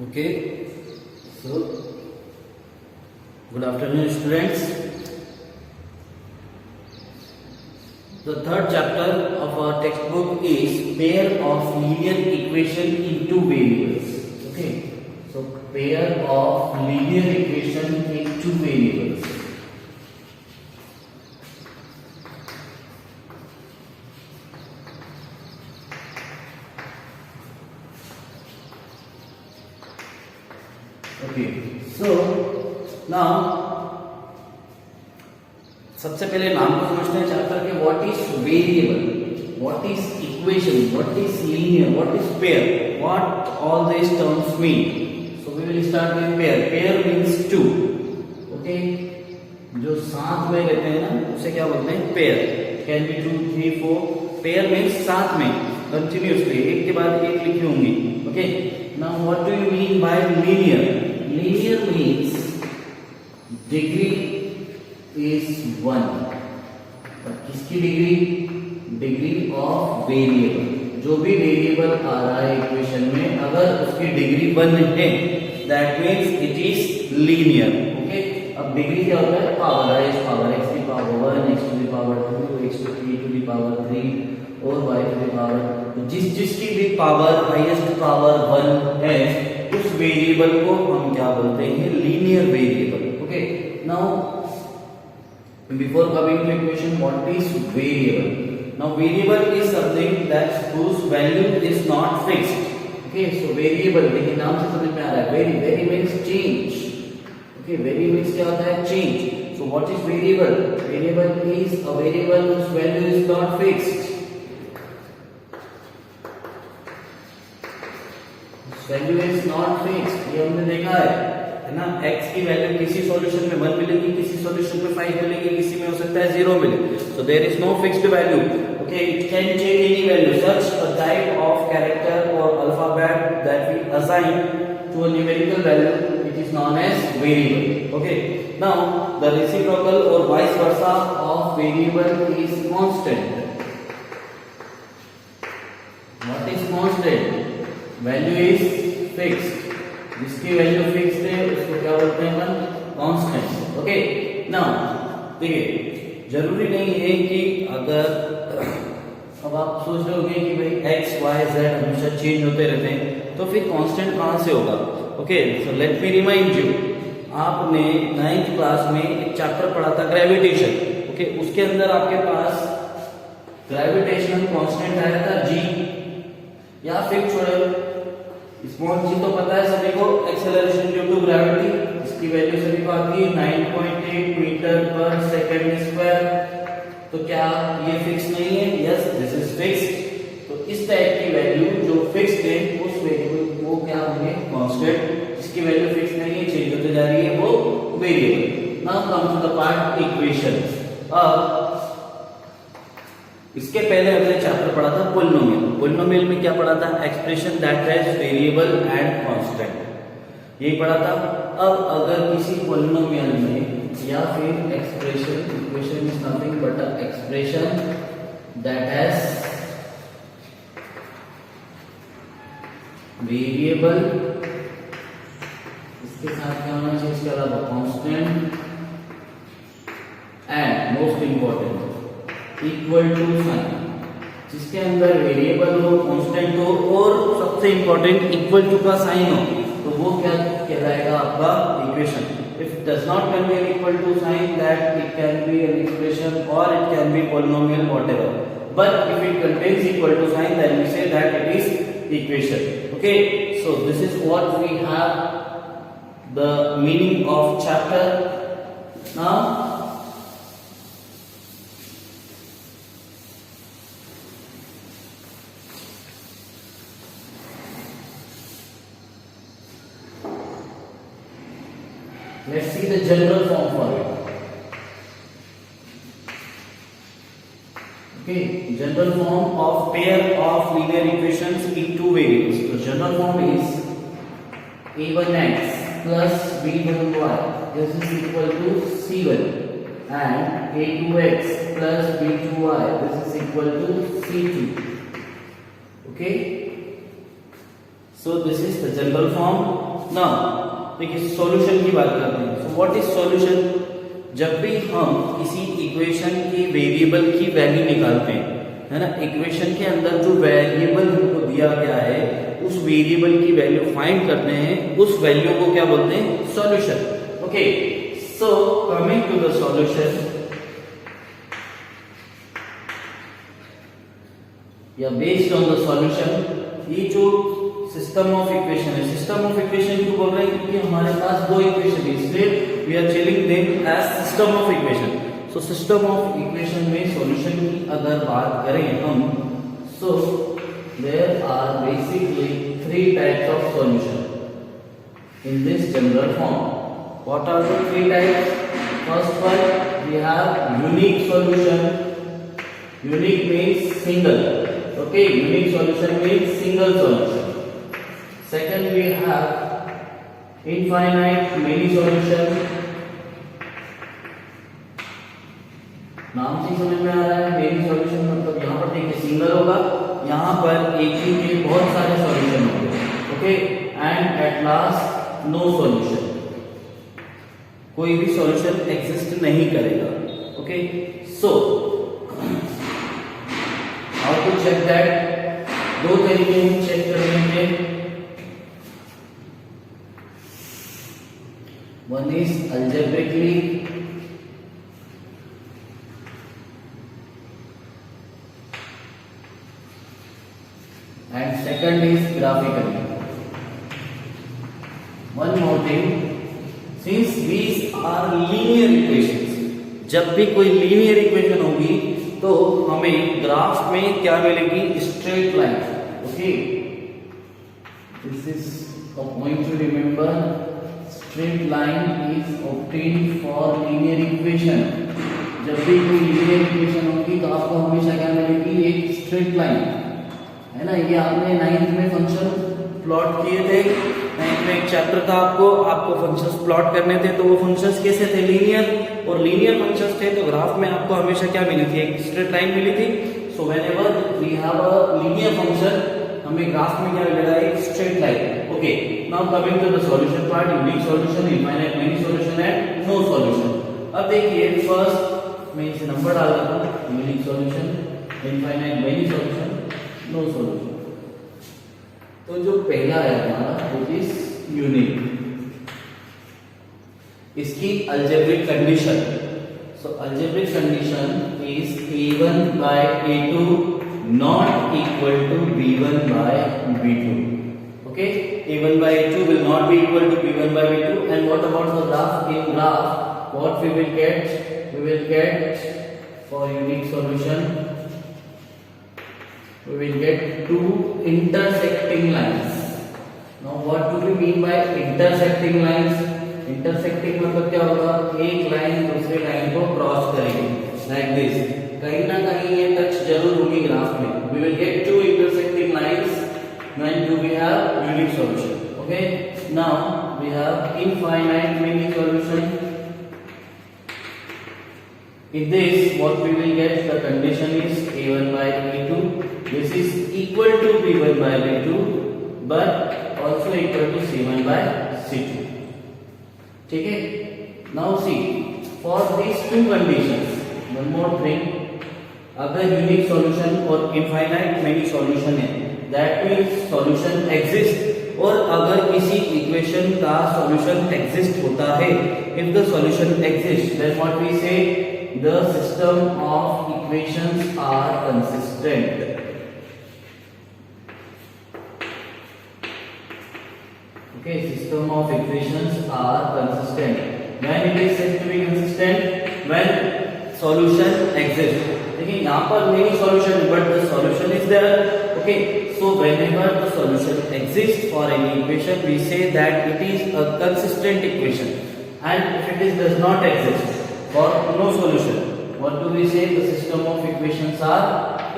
Okay, so good afternoon, students. The third chapter of our textbook is pair of linear equation in two variables. Okay, so pair of linear equation in two variables. Okay, so now सबसे पहले नाम को समझते हैं chapter के. What is variable, what is equation, what is linear, what is pair, what all this terms mean. So we will start with pair. Pair means two. Okay, जो साथ में रहते हैं ना उसे क्या बोलते हैं? Pair. Can be 2 3 4. Pair means साथ में कंटिन्यूअसली एक के बाद एक लिखी होंगी. Okay, now what do you mean by linear? Linear means degree is 1. और किसकी डिग्री? Degree of variable. जो भी वेरिएबल आ रहा है इक्वेशन में, अगर उसकी डिग्री 1 है, that means it is linear. Okay, अब डिग्री क्या होता है? पावर. हाईएस्ट पावर, x की power 1, x to the power 2, x to the power 3 और y टू द पावर. जिसकी भी पावर हाईएस्ट पावर 1 है, उस वेरिएबल को हम क्या बोलते हैं? Linear variable. Okay, now before coming to equation, what is variable? Now variable is something that whose value is not fixed. Okay, so variable देखिए नाम से समझ में आ रहा है. Very very means change. Okay, very means क्या होता है? Change. So what is variable? Variable is a variable whose value is not fixed. Value is not fixed. ये हमने देखा है ना. x की वैल्यू किसी सॉल्यूशन में 1 मिलेगी, किसी सॉल्यूशन में 5 मिलेगी, किसी में हो सकता है 0 मिले. So there is no fixed value. Okay, it can change any value. Such a type of character or alphabet that we assign to a numerical value, it is known as variable. Okay, now the reciprocal or vice versa of variable is constant. What is constant? Value is fixed. जिसकी value fixed है उसको क्या बोलते हैं? Constant. Okay, now देखिए, जरूरी नहीं है कि अगर अब आप सोच रहे होंगे कि भाई x y z हमेशा चेंज होते रहते हैं, तो फिर कांस्टेंट कहां से होगा? Okay, so let me remind you. आपने 9th क्लास में एक चैप्टर पढ़ा था ग्रेविटेशन. ओके, उसके अंदर आपके पास ग्रेविटेशनल कांस्टेंट आया था g, या फिर छोड़ो स्मॉल जी तो पता है सभी को, एक्सेलरेशन ड्यू टू ग्रेविटी. इसकी वैल्यू सभी को आती है 9.8 मीटर पर सेकंड स्क्वायर. तो क्या ये फिक्स नहीं है? Yes, this is fixed. तो इस टाइप की वैल्यू जो फिक्स्ड है, उस वेरिएबल वो क्या होंगे? कांस्टेंट. इसकी वैल्यू फिक्स नहीं है, चेंज होते जा रही है, वो variable. Now come to the part equations. अब इसके पहले हमने चैप्टर पढ़ा था पोलिनोमियल. पोलिनोमियल में क्या पढ़ा था? Expression that has variable and constant. यही पढ़ा था. अब अगर किसी पोलिनोमियल में या फिर expression, equation is nothing but a expression that has variable, इसके साथ क्या होना चाहिए? इसके अलावा constant and most important equal to sign. जिसके अंदर वेरिएबल हो, कांस्टेंट हो और सबसे इंपॉर्टेंट इक्वल टू का साइन हो, तो वो क्या कहलाएगा? आपका equation. If it does not contain equal to sign, that it can be an expression or it can be polynomial, whatever. But if it contains equal to sign, then we say that it is equation. Okay, so this is what we have the meaning of chapter. Now let's see the general form for it. Okay, general form of pair of linear equations in two variables. The general form is a1x plus b1y. This is equal to c1, and a2x plus b2y. This is equal to c2. Okay, So this is the general form. Now देखिए solution की बात करते हैं. So what is solution? जब भी हम किसी equation की वेरिएबल की वैल्यू निकालते हैं, है ना, इक्वेशन के अंदर जो वेरिएबल हमको दिया गया है उस वेरिएबल की वैल्यू फाइंड करते हैं, उस वैल्यू को क्या बोलते हैं? Solution. Okay, so coming to the solution या बेस्ड ऑन द सॉल्यूशन, ये जो सिस्टम ऑफ इक्वेशन है, सिस्टम ऑफ इक्वेशन क्यों बोल रहे हैं? क्योंकि हमारे पास दो इक्वेशन है, इसलिए we are telling them as system of equation. So system of equation में सॉल्यूशन की अगर बात करें हम, so there are basically three types of solution in this general form. What are the three types? First one we have unique solution. Unique means single. Okay, unique solution means single solution. Second, we have infinite many solution. नाम से समझ में आ रहा है many solution मतलब यहाँ पर देखिए सिंगल होगा, यहाँ पर एक ही के बहुत सारे सॉल्यूशन होंगे. Okay, and at last no solution, कोई भी सॉल्यूशन एग्जिस्ट नहीं करेगा. Okay, so how to check that? दो तरीके हम चेक कर लेंगे. One is algebraically and second is graphically. One more thing, since these are linear equations, जब भी कोई linear equation होगी तो हमें ग्राफ में क्या मिलेगी? Straight line. Okay, this is a point two remember. Straight line is obtained for linear equation. जब भी कोई लीनियर इक्वेशन होगी तो आपको हमेशा क्या मिलेगी? एक स्ट्रेट लाइन, है ना. ये आपने 9th में फंक्शन प्लॉट किए थे. 9th में एक चैप्टर था, आपको फंक्शंस प्लॉट करने थे. तो वो फंक्शंस कैसे थे? लीनियर. और लीनियर फंक्शंस थे तो ग्राफ में आपको हमेशा क्या मिली थी? एक स्ट्रेट लाइन मिली थी. So whenever we have a linear function, हमें ग्राफ में क्या मिलेगा? एक straight line. Okay, now coming to the solution part. Unique solution, infinite many solution and no solution. अब देखिए फर्स्ट मैं इसे नंबर डाल देता हूं. Unique solution, infinite many solution, no solution. तो जो पहला है हमारा वो इज यूनिक. इसकी algebraic condition, so algebraic condition is a1 by a2 not equal to b1 by b2. Okay, a1 by a2 will not be equal to b1 by b2. And what about the graph? In graph what we will get for unique solution, we will get two intersecting lines. Now what do we mean by intersecting lines? Intersecting मतलब क्या होगा? एक line दूसरे line को cross करेगी like this. कहीं ना कहीं ये टच जरूर होगी ग्राफ में. We will get two intersecting lines when do we have unique solution. Okay, now we have infinite many solution. In this what we will get, the condition is a1 by a2. This is equal to b1 by b2 but also equal to c1 by c2. ठीक है. Now see, for these two conditions, one more thing, अगर unique solution और infinite many solution है, that means solution exist. और अगर किसी equation का solution exist होता है, if the solution exists, then what we say, the system of equations are consistent. Okay, system of equations are consistent. When it is said to be consistent, when solution exists. देखिए यहाँ पर many solution but the solution is there. Okay, so whenever the solution exists for any equation, we say that it is a consistent equation. And if it is does not exist for no solution, what do we say? The system of equations are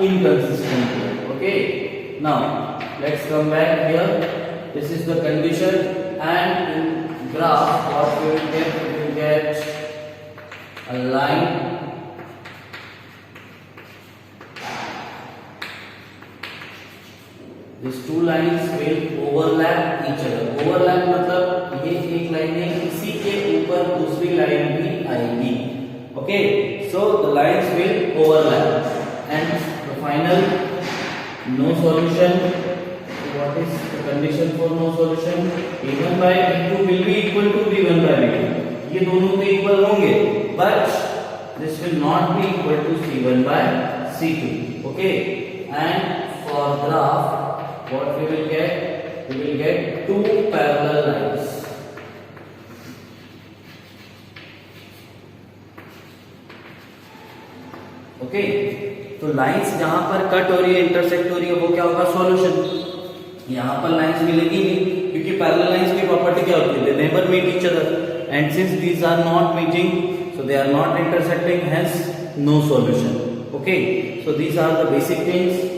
inconsistent. Okay, now let's come back here. This is the condition, and in graph what we will get a line These two lines will overlap each other. Overlap मतलब ये एक line है, इसी के ऊपर दूसरी line भी आएगी. Okay, so the lines will overlap, and the final no solution. What is the condition for no solution? A1 by B2 will be equal to B1 by B2. ये दोनों तो इक्वल होंगे, but this will not be equal to C1 by C2. Okay, and for graph, what we will get? We will get two parallel lines. Okay, तो lines जहां पर cut हो रही है, इंटरसेक्ट हो रही है, वो क्या होगा? सॉल्यूशन. यहां पर लाइंस मिलेगी नहीं, क्योंकि पैरेलल लाइंस की प्रॉपर्टी क्या होती है? They never meet each other, and since these are not meeting, so they are not intersecting, hence no solution. Okay, so these are the basic things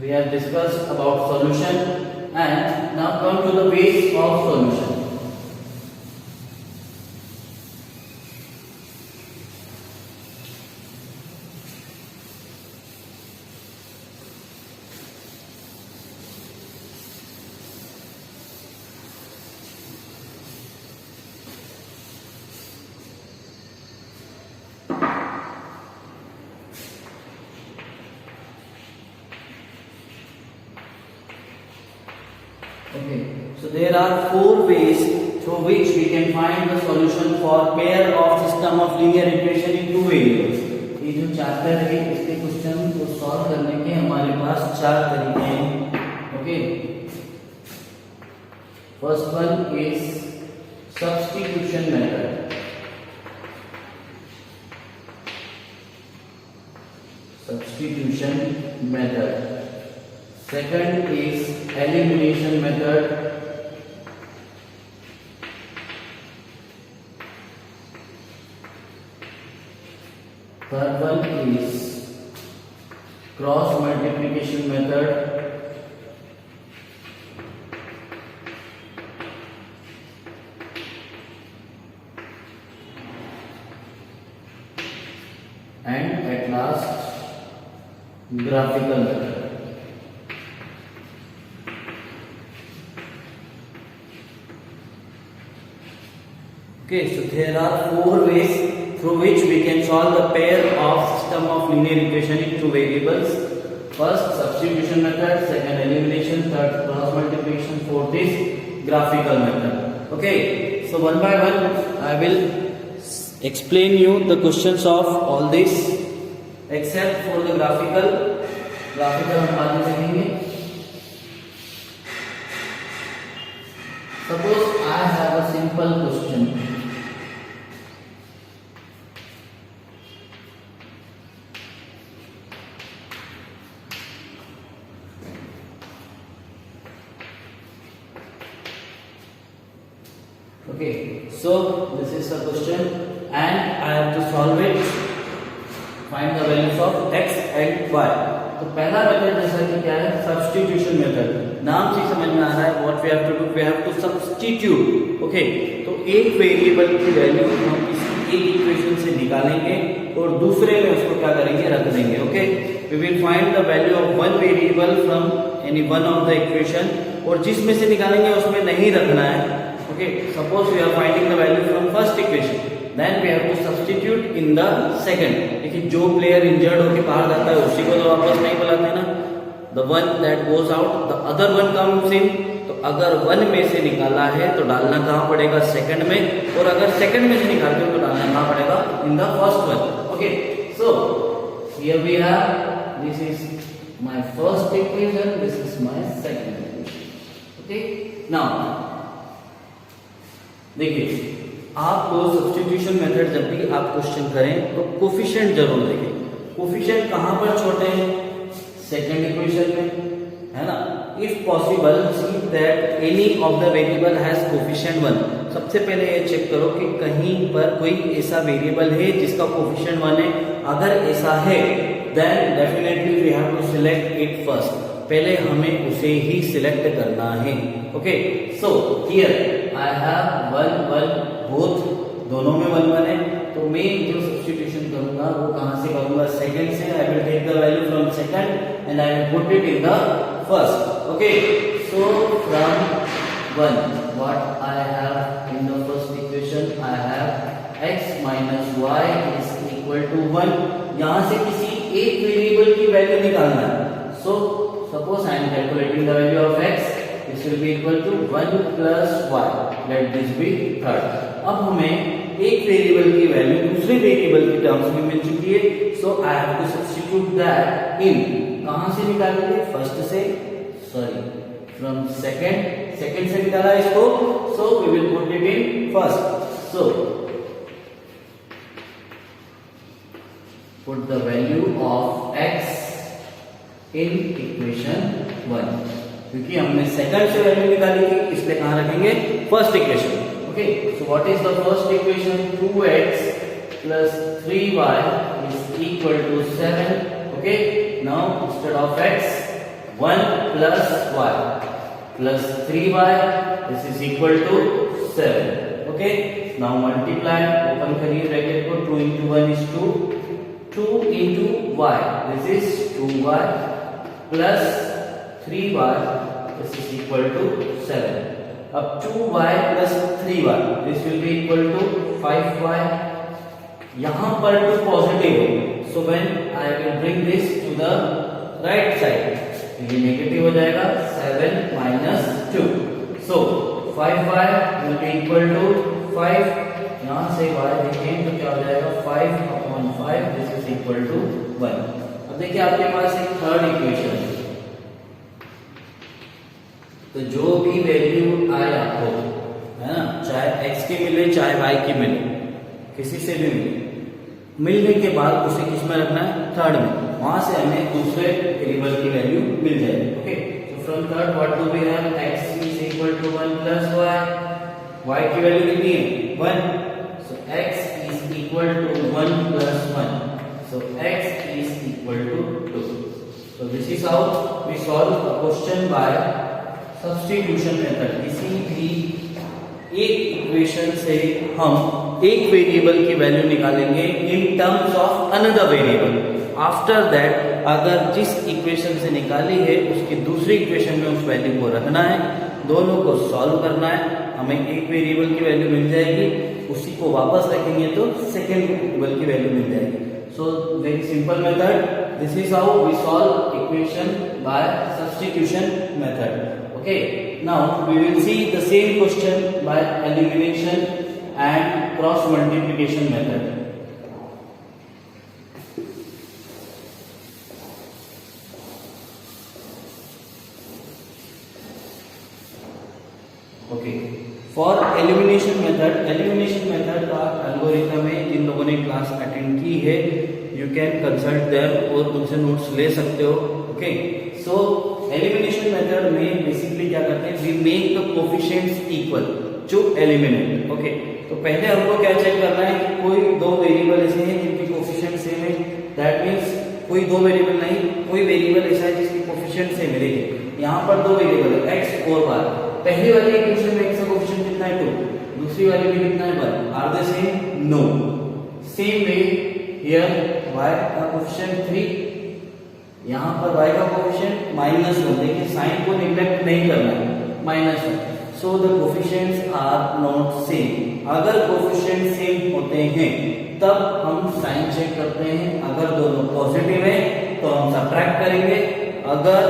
we have discussed about solution, and now come to the base of solution. Okay, so there are four ways through which we can find the solution for pair of system of linear equation in two variables. ये जो chapter है, इसके question को solve करने के हमारे पास चार तरीके हैं. Okay, first one is substitution method. Substitution method. Second is elimination method. Third one is cross multiplication method. And at last, graphical method. Okay, so there are four ways through which we can solve the pair of system of linear equation in two variables. First, substitution method. Second, elimination. Third, cross multiplication. Fourth is graphical method. Okay, so one by one I will explain you the questions of all this, except for the graphical. Graphical हम बाद में देखेंगे. Suppose I have a simple question. Okay, so this is the question and I have to solve it. Find the values of x and y. तो पहला method जैसा कि क्या है? Substitution method. नाम से समझ में आ रहा है. What we have to do? We have to substitute. Okay, तो एक वेरिएबल की वैल्यू हम किसी एक इक्वेशन से निकालेंगे और दूसरे में उसको क्या करेंगे? रख देंगे. Okay, we will find the value of one variable from any one of the equation, और जिसमें से निकालेंगे उसमें नहीं रखना है. Okay, suppose we are finding the value from first equation, then we have to substitute in the second. लेकिन जो player injured होके बाहर जाता है उसी को तो वापस नहीं बुलाते ना. The one that goes out, the other one comes in. तो अगर वन में से निकाला है तो डालना कहाँ पड़ेगा? सेकंड में. और अगर सेकंड में से निकालते हो तो डालना कहाँ पड़ेगा? In the first one. Okay, so here we have, this is my first equation, this is my second equation. Okay, now देखिए, आपको सब्स्टिट्यूशन मेथड जब भी आप क्वेश्चन करें तो कोफिशिएंट जरूर देखें. कोफिशिएंट कहां पर छोटे हैं? सेकंड इक्वेशन में, है ना. If possible see that any of the variable has coefficient 1. सबसे पहले ये चेक करो कि कहीं पर कोई ऐसा वेरिएबल है जिसका कोफिशिएंट 1 है. अगर ऐसा है then definitely we have to select it first. पहले हमें उसे ही सिलेक्ट करना है. Okay, so here I have 1 1 both, दोनों में 1 1 है. तो मैं जो सब्स्टिट्यूशन करूंगा वो कहां से करूंगा? सेकंड से. I will take the value from second and I will put it in the first. Okay, so from 1, what I have in the first equation, I have x minus y is equal to 1. यहाँ से किसी एक variable की value निकालना है. So suppose I am calculating the value of x. This will be equal to 1 plus y. Let this be third. अब हमें एक वेरिएबल की वैल्यू दूसरे वेरिएबल की टर्म्स में मिल चुकी है. So I have to substitute that in. कहाँ से निकालेंगे? फर्स्ट से, सॉरी फ्रॉम सेकंड से निकाला इसको. So we will put it in first. So put the value of x in equation 1. क्योंकि हमने सेकंड से वैल्यू निकाली थी, इसलिए कहाँ रखेंगे? First equation. Okay, so what is the first equation? 2x plus 3y is equal to 7. Okay, now instead of x, 1 plus y plus 3y, this is equal to 7. Okay, now multiply, open करिए bracket को. 2 into 1 is 2. 2 into y, this is 2y plus 3y, this is equal to 7. अब 2y plus 3y, this will be equal to 5y. यहाँ पर 2 positive है, so when I will bring this to the right side, ये negative हो जाएगा. 7 minus 2, so 5y will be equal to 5. यहाँ से y देखें तो क्या हो जाएगा? 5/5, this is equal to 1. अब देखिए आपके पास एक थर्ड इक्वेशन है. तो जो भी वैल्यू आए आपको, है ना, चाहे x की मिले चाहे y की मिले, किसी से भी मिलने के बाद उसे किस में रखना है? थर्ड में. वहां से हमें दूसरे वेरिएबल की वैल्यू मिल जाएगी. ओके, तो from third what do we have? x is equal to 1 plus y. y की वैल्यू कितनी है? 1. So x is equal to 1 plus 1. So x is equal to 2. So this is how we solve a question by substitution method. किसी भी एक equation से हम एक variable की वैल्यू निकालेंगे in terms of another variable. After that अगर जिस इक्वेशन से निकाली है उसकी दूसरी इक्वेशन में उस वैल्यू को रखना है, दोनों को सॉल्व करना है. हमें एक वेरिएबल की वैल्यू मिल जाएगी, उसी को वापस रखेंगे तो सेकेंड वेरिएबल की वैल्यू मिल जाएगी. So very simple method. This is how we solve equation by substitution method. Okay, now we will see the same question by elimination and cross multiplication method. Okay, for elimination method का algorithm है. जिन लोगों ने class attend की है, you can consult them और उनसे notes ले सकते हो. Okay, so एलिमिनेशन मेथड में बेसिकली क्या करते हैं? We make the coefficients equal to eliminate. Okay, तो पहले हमको क्या चेक करना है कि कोई दो वेरिएबल ऐसे हैं जिनकी कोफिशिएंट सेम है. दैट मींस कोई दो वेरिएबल नहीं, कोई वेरिएबल ऐसा है जिसकी कोफिशिएंट सेम है. देखिए यहाँ पर दो वेरिएबल है x और y. पहली वाली इक्वेशन में x का कोफिशिएंट कितना है? 2. दूसरी वाली में कितना है? 1. Are they same? No. Same way here y का कोफिशिएंट 3, यहाँ पर y का कोफिशिएंट -1. देखिए साइन को निग्लेक्ट नहीं करना है. -1. So the coefficients are not same. अगर कोफिशिएंट सेम होते हैं तब हम साइन चेक करते हैं. अगर दोनों पॉजिटिव है तो हम सब्ट्रैक्ट करेंगे. अगर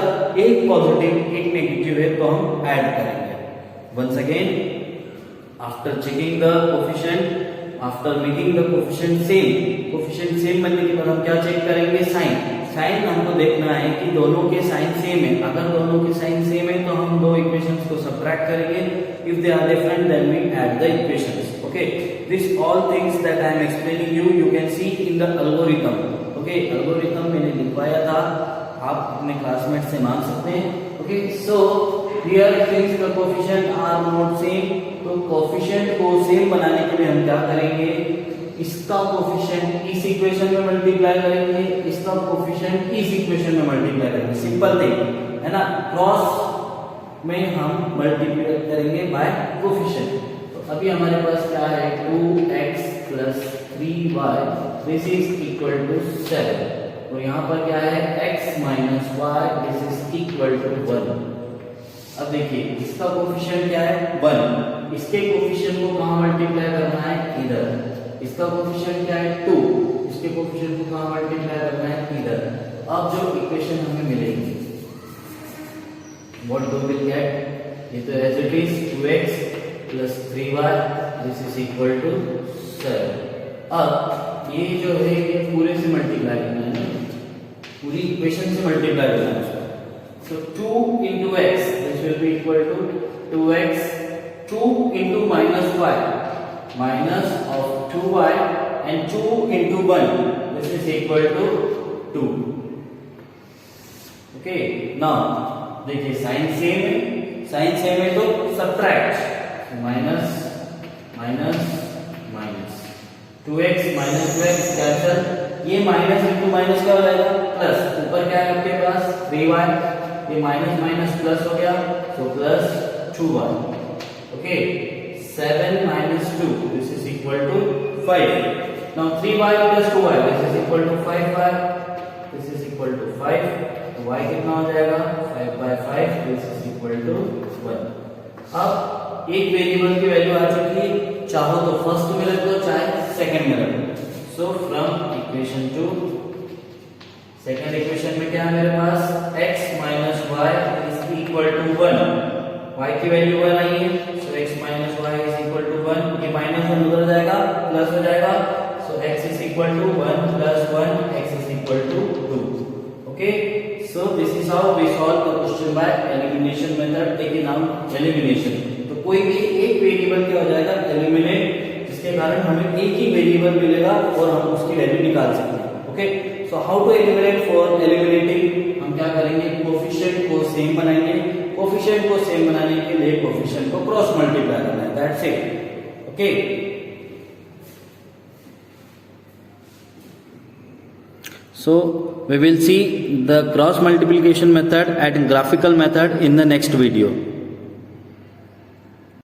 एक पॉजिटिव एक नेगेटिव है तो हम ऐड करेंगे. Once again, after checking the coefficient, after making the coefficient same बनने के बाद हम क्या चेक करेंगे? साइन हमको देखना है कि दोनों के साइन सेम है. अगर दोनों के साइन सेम है तो हम दो इक्वेशंस को सब्ट्रैक्ट करेंगे. If they are different then we add the equations. Okay, this all things that I am explaining you can see in the algorithm. Okay, algorithm मैंने लिखवाया था, आप अपने क्लासमेट से मांग सकते हैं. Okay, so here since the coefficient are not same, तो कोफिशिएंट को सेम बनाने के लिए हम क्या करेंगे? इसका कोफिशिएंट इस इक्वेशन में मल्टीप्लाई करेंगे, इसका कोफिशिएंट इस इक्वेशन में मल्टीप्लाई करेंगे. सिंपल थिंग है ना. क्रॉस में हम मल्टीप्लाई करेंगे बाय कोफिशिएंट. तो अभी हमारे पास क्या है? 2x plus 3y, this is equal to 7. और यहाँ पर क्या है x minus y this is equal to 1। अब देखिए इसका कोफिशिएंट क्या है 1, इसके कोफिशिएंट को कहाँ मल्टीप्लाई करना है इधर, इसका कोफिशिएंट क्या है 2, इसके कोफिशिएंट को कहाँ मल्टीप्लाई करना है इधर। अब जो इक्वेशन हमें मिलेगी व्हाट डू विल गेट, ये तो as it is 2x plus 3y this is equal to 7। अब ये जो है ये पूरे से मल्टीप्लाई करना है, पूरी इक्वेशन से मल्टीप्लाई करना है। So 2 into x this will be equal to 2x, 2 into minus y minus of 2y and 2 into 1 this is equal to 2. Okay, now देखिए साइन सेम है तो subtract minus minus minus 2x minus 2x cancel, ये minus into minus क्या हो जाएगा plus, ऊपर क्या है आपके पास 3y, ये माइनस माइनस प्लस हो गया तो plus 2y। Okay 7 minus 2 this is equal to 5। नाउ 3y plus 2y this is equal to 5y, this is equal to 5, तो y कितना हो जाएगा 5/5 दिस इज इक्वल टू 1। अब एक वेरिएबल की वैल्यू आ चुकी है, चाहो तो फर्स्ट में रख दो चाहे सेकंड में रख दो। So from equation two second equation में क्या है मेरे पास x minus y is equal to 1, y की वैल्यू 1 आई है, so x minus y is equal to 1, ये माइनस 1 उधर जाएगा प्लस हो जाएगा, so x is equal to 1 plus 1 x is equal to 2। Okay so this is how we solve the question by elimination method. Taking now elimination, तो कोई भी एक variable क्या हो जाएगा एलिमिनेट, जिसके कारण हमें एक ही वेरिएबल मिलेगा और हम उसकी वैल्यू निकाल सकते हैं। Okay so how to eliminate, for eliminating हम क्या करेंगे कोफिशिएंट को सेम बनाएंगे, कोफिशिएंट को सेम बनाने के लिए कोफिशिएंट को क्रॉस मल्टीप्लाई करना है, that's it. Okay so we will see the cross multiplication method and graphical method in the next video.